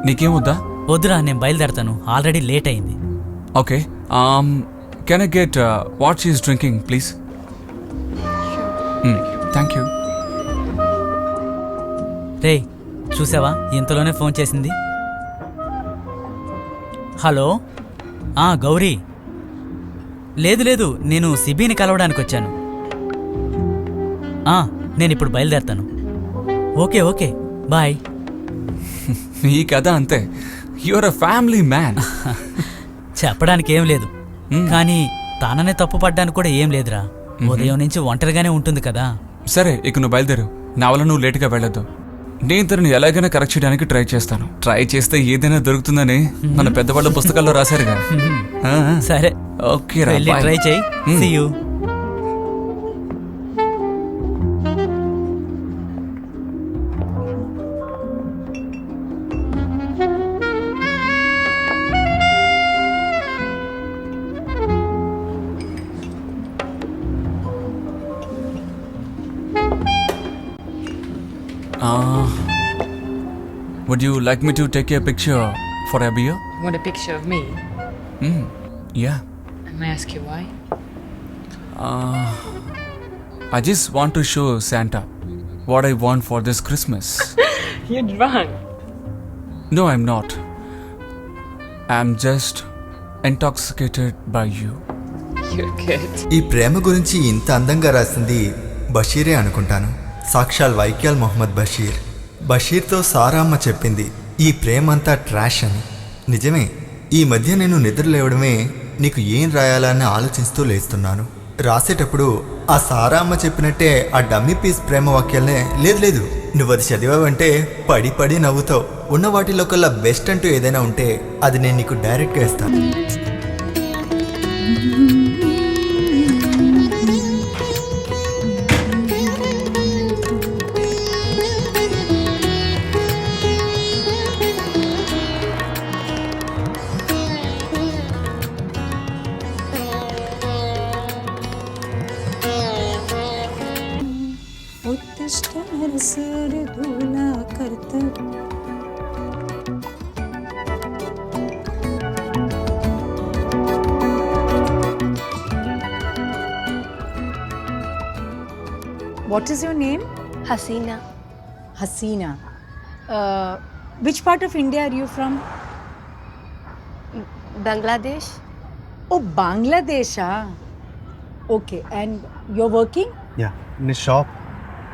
నీకేం వద్దా? వద్దురా, నేను బయలుదేరతాను, ఆల్రెడీ లేట్ అయింది. Okay, can I get what she is drinking please? Thank you. రే చూసావా, ఇంతలోనే ఫోన్ చేసింది. హలో, గౌరీ. లేదు, నేను సిబిని కలవడానికి వచ్చాను. నేను ఇప్పుడు బయలుదేరతాను. Okay bye. ఈ కథ అంతే, యువర్ అ ఫ్యామిలీ మ్యాన్. చెప్పడానికి ఏం లేదు, కానీ తాననే తప్పు పడ్డానికి కూడా ఏం లేదురా. ఉదయం నుంచి ఒంటరిగానే ఉంటుంది కదా. సరే, ఇక నువ్వు బయలుదేరు. నా వల్ల నువ్వు లేటుగా వెళ్ళొద్దు. నేను తనని ఎలాగైనా కరెక్ట్ చేయడానికి ట్రై చేస్తాను. ట్రై చేస్తే ఏదైనా దొరుకుతుందని మన పెద్దవాళ్ళ పుస్తకాల్లో రాశారుగా. సరే, ఓకే, ట్రై చేయి. See you. Would you like me to take a picture for a beer? Want a picture of me? Yeah. May I ask you why? I just want to show Santa what I want for this Christmas. You're drunk. No, I'm not. I'm just intoxicated by you. You're good. ఈ ప్రేమ గురించి ఇంత అందంగా రాసింది బషీరే అనుకుంటాను. సాక్షాల్ వైక్యాల్ మొహమ్మద్ బషీర్. బషీర్తో సారామ్మ చెప్పింది ఈ ప్రేమంతా trash అని. నిజమే. ఈ మధ్య నేను నిద్ర లేవడమే నీకు ఏం రాయాలని ఆలోచిస్తూ లేస్తున్నాను. రాసేటప్పుడు ఆ సారామ్మ చెప్పినట్టే ఆ డమ్మీ పీస్ ప్రేమ వాక్యాలనే లేదు నువ్వు అది చదివావంటే పడి నవ్వుతావు. ఉన్న వాటిలో కల్లా బెస్ట్ అంటూ ఏదైనా ఉంటే అది నేను నీకు డైరెక్ట్గా ఇస్తాను. What is your name? Hasina. Hasina. Which part of India are you from? Bangladesh. Oh, Bangladesh. Okay, and you're working? Yeah, in a shop,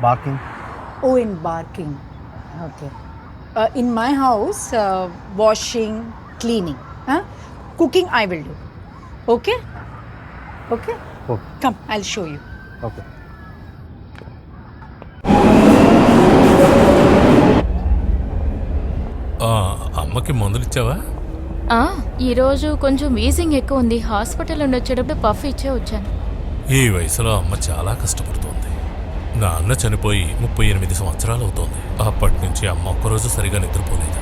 barking. Oh, in barking. Okay. In my house, washing, cleaning. Cooking I will do. Okay? Okay? Okay. Come, I'll show you. Okay. అమ్మకి మందులు ఇచ్చావా? ఈరోజు కొంచెం wheezing ఎక్కువ ఉంది. Hospital నుండి వచ్చేటప్పుడు puff ఇచ్చే వచ్చాను. ఈ వయసులో అమ్మ చాలా కష్టపడుతోంది. నాన్న చనిపోయి 38 సంవత్సరాలు అవుతోంది. అప్పటి నుంచి అమ్మ ఒక్కరోజు సరిగా నిద్రపోలేదు.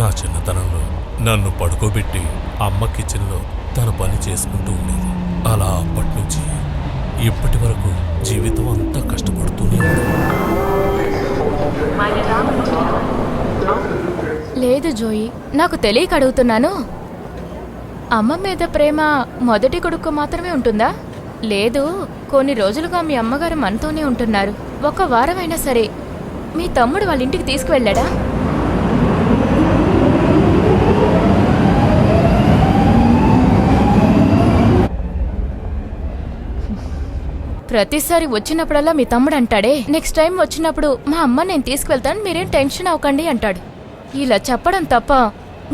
నా చిన్నతనంలో నన్ను పడుకోబెట్టి అమ్మ కిచెన్లో తన పని చేసుకుంటూ ఉండేది. అలా అప్పటి నుంచి ఇప్పటి వరకు జీవితం అంతా కష్టపడుతూనే ఉంది. లేదు జోయి, నాకు తెలియక అడుగుతున్నాను. అమ్మ మీద ప్రేమ మొదటి కొడుకు మాత్రమే ఉంటుందా? లేదు, కొన్ని రోజులుగా మీ అమ్మగారు మనతోనే ఉంటున్నారు. ఒక వారమైనా సరే మీ తమ్ముడు వాళ్ళ ఇంటికి తీసుకువెళ్ళాడా? ప్రతిసారి వచ్చినప్పుడల్లా మీ తమ్ముడు అంటాడే, నెక్స్ట్ టైం వచ్చినప్పుడు మా అమ్మ నేను తీసుకువెళ్తాను, మీరేం టెన్షన్ అవ్వకండి అంటాడు. ఇలా చెప్పడం తప్ప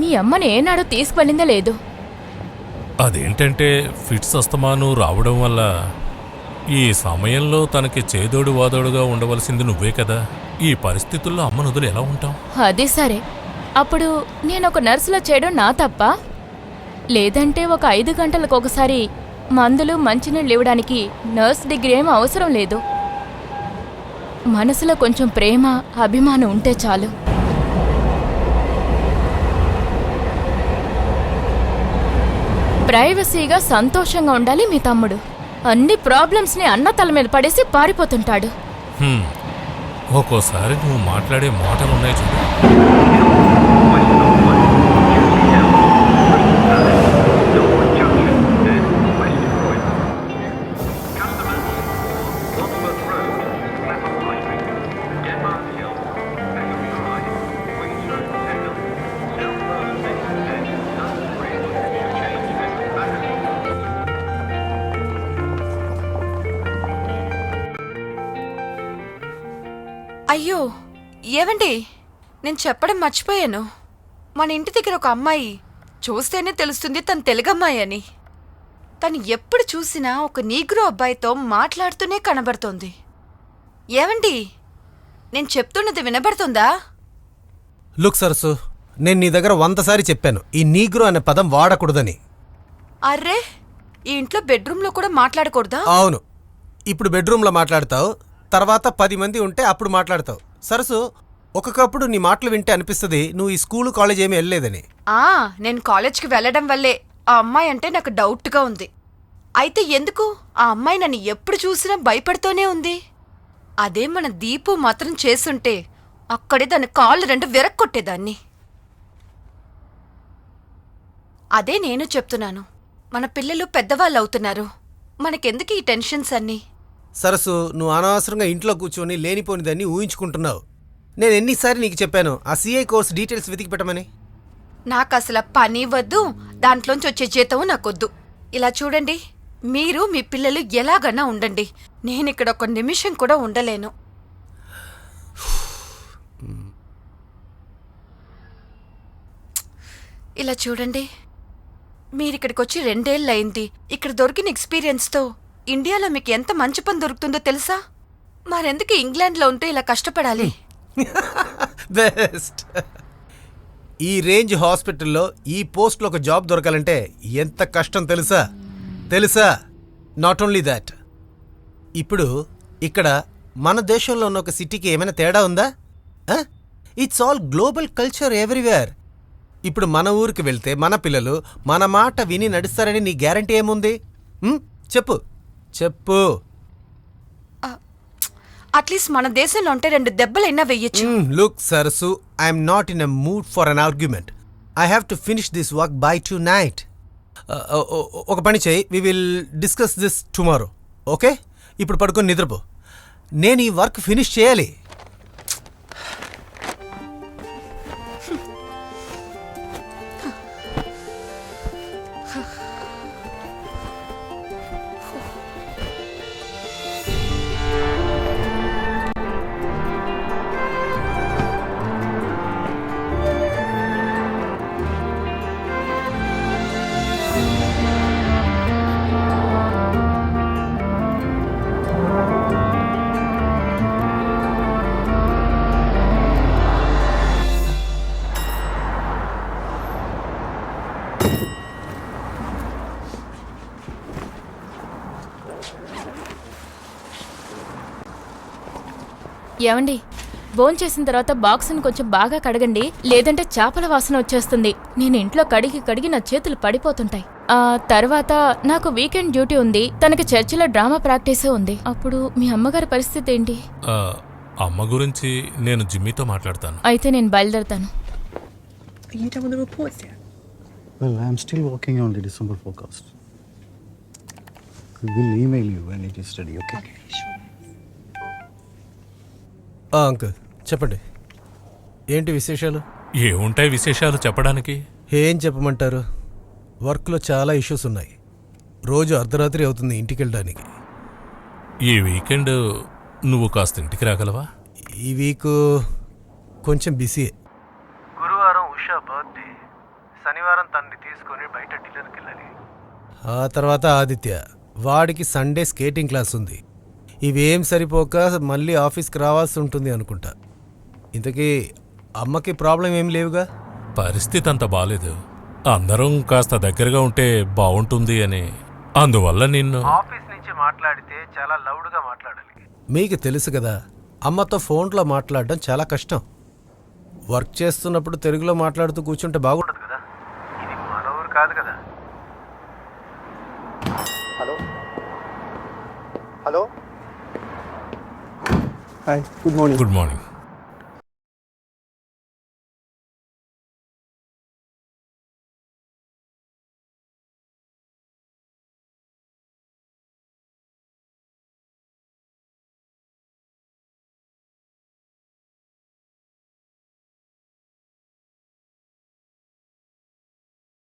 మీ అమ్మని ఏనాడో తీసుకువెళ్ళిందే లేదు. అదేంటంటే ఫిట్స్ అస్తమాను రావడం వల్ల ఈ సమయంలో తనకి చేదోడు వాదోడుగా ఉండవలసింది నువ్వే కదా. ఈ పరిస్థితుల్లో అమ్మను వదిలి ఎలా ఉంటాం? అది సరే, అప్పుడు నేను ఒక నర్సులా చేయడం నా తప్ప? లేదంటే ఒక 5 గంటలకు ఒకసారి మందులు మంచినీళ్ళు ఇవ్వడానికి నర్స్ డిగ్రీ ఏం అవసరం లేదు. మనసులో కొంచెం ప్రేమ అభిమానం ఉంటే చాలు. ప్రైవసీగా సంతోషంగా ఉండాలి మీ తమ్ముడు. అన్ని ప్రాబ్లమ్స్ని అన్న తల మీద పడేసి పారిపోతుంటాడు. ఒక్కోసారి నువ్వు మాట్లాడే మాటలున్నాయి చూడు. అయ్యో ఏవండి, నేను చెప్పడం మర్చిపోయాను. మన ఇంటి దగ్గర ఒక అమ్మాయి, చూస్తేనే తెలుస్తుంది తను తెలుగమ్మాయి అని. తను ఎప్పుడు చూసినా ఒక నీగ్రో అబ్బాయితో మాట్లాడుతూనే కనబడుతోంది. ఏవండి, నేను చెప్తున్నది వినబడుతుందా? లుక్ సరసు, నేను నీ దగ్గర 100 సారి చెప్పాను ఈ నీగ్రో అనే పదం వాడకూడదని. అర్రే, ఈ ఇంట్లో బెడ్రూమ్లో కూడా మాట్లాడకూడదా? అవును, ఇప్పుడు బెడ్రూమ్లో మాట్లాడతావు, తర్వాత 10 మంది ఉంటే అప్పుడు మాట్లాడతావు. సరసు, ఒకప్పుడు నీ మాటలు వింటే అనిపిస్తుంది నువ్వు ఈ స్కూలు కాలేజ్ ఏమీ వెళ్ళలేదని. నేను కాలేజ్కి వెళ్ళడం వల్లే ఆ అమ్మాయి అంటే నాకు డౌట్గా ఉంది. అయితే ఎందుకు ఆ అమ్మాయి నన్ను ఎప్పుడు చూసినా భయపడుతూనే ఉంది? అదే మన దీపు మాత్రం చేసుంటే అక్కడే దాని కాళ్ళు 2 విరక్కొట్టేదాన్ని. అదే నేను చెప్తున్నాను, మన పిల్లలు పెద్దవాళ్ళు అవుతున్నారు, మనకెందుకు ఈ టెన్షన్స్ అన్నీ? సరసు, నువ్వు అనవసరంగా ఇంట్లో కూర్చొని లేనిపోనిదాన్ని ఊహించుకుంటున్నావు. నేను ఎన్నిసార్లు నీకు చెప్పాను ఆ సిఐ కోర్స్ డీటెయిల్స్ వెతికి పెట్టమని? నాకు అసలు పని వద్దు, దాంట్లోంచి వచ్చే జీతం నాకొద్దు. ఇలా చూడండి, మీరు మీ పిల్లలు ఎలాగన్నా ఉండండి, నేనిక్కడ 1 నిమిషం కూడా ఉండలేను. ఇలా చూడండి, మీరిక్కడికి వచ్చి 2 ఏళ్ళయింది. ఇక్కడ దొరికిన ఎక్స్పీరియన్స్తో ఇండియాలో మీకు ఎంత మంచి పని దొరుకుతుందో తెలుసా? మరెందుకు ఇంగ్లాండ్లో ఉంటే ఇలా కష్టపడాలి? బెస్ట్. ఈ రేంజ్ హాస్పిటల్లో ఈ పోస్ట్లో ఒక జాబ్ దొరకాలంటే ఎంత కష్టం తెలుసా? నాట్ ఓన్లీ దాట్, ఇప్పుడు ఇక్కడ మన దేశంలో ఉన్న ఒక సిటీకి ఏమైనా తేడా ఉందా? It's all global culture everywhere. ఇప్పుడు మన ఊరికి వెళ్తే మన పిల్లలు మన మాట విని నడుస్తారని నీ గ్యారంటీ ఏముంది? చెప్పు. అట్లీస్ట్ మన దేశంలో ఉంటే 2 దెబ్బలైనా వెయ్యొచ్చు. Look Sarasu, I'm not in a mood for an argument. I have to finish this work by tonight. ఒక పని చేయి, we will discuss this tomorrow. Okay, ఇప్పుడు పడుకొని నిద్రపో. నేను ఈ వర్క్ ఫినిష్ చేయాలి. ఏమండి, భోంచేసిన తర్వాత బాక్స్ని కొంచెం బాగా కడగండి, లేదంటే చేపల వాసన వచ్చేస్తుంది. నేను ఇంట్లో కడిగి నా చేతులు పడిపోతుంటాయి. తర్వాత నాకు వీకెండ్ డ్యూటీ ఉంది, తనకి చర్చిలో డ్రామా ప్రాక్టీసే ఉంది. అప్పుడు మీ అమ్మగారి పరిస్థితి ఏంటి? అమ్మ గురించి నేను జిమ్మీతో మాట్లాడతాను. అయితే నేను బయలుదేరుతాను. Well, I'm still working on the December forecast. We will email you when it is ready, okay? Uncle చెప్పండి, ఏంటి విశేషాలు? ఏముంటాయి విశేషాలు చెప్పడానికి? ఏం చెప్పమంటారు, వర్క్లో చాలా ఇష్యూస్ ఉన్నాయి. రోజు అర్ధరాత్రి అవుతుంది ఇంటికి వెళ్ళడానికి. ఈ వీకెండ్ నువ్వు కాస్త ఇంటికి రాగలవా? ఈ వీక్ కొంచెం బిజీ. గురువారం ఉషా బర్త్డే, శనివారం తనని తీసుకొని బయట డిన్నర్కి వెళ్ళాలి. ఆ తర్వాత ఆదిత్య, వాడికి సండే స్కేటింగ్ క్లాస్ ఉంది. ఇవేం సరిపోక మళ్ళీ ఆఫీస్కి రావాల్సి ఉంటుంది అనుకుంటా. ఇంతకీ అమ్మకి ప్రాబ్లం ఏం లేవుగా? పరిస్థితి అంత బాలేదు, అందరం కాస్త దగ్గరగా ఉంటే బాగుంటుంది అని. అందువల్ల నిన్ను ఆఫీస్ నుంచి మాట్లాడితే చాలా లౌడ్గా మాట్లాడాలి. మీకు తెలుసు కదా, అమ్మతో ఫోన్లో మాట్లాడడం చాలా కష్టం. వర్క్ చేస్తున్నప్పుడు తెలుగులో మాట్లాడుతూ కూర్చుంటే బాగుండదు కదా. ఇది మన ఊరు కాదు కదా. Hello. Hi, good morning. Good morning.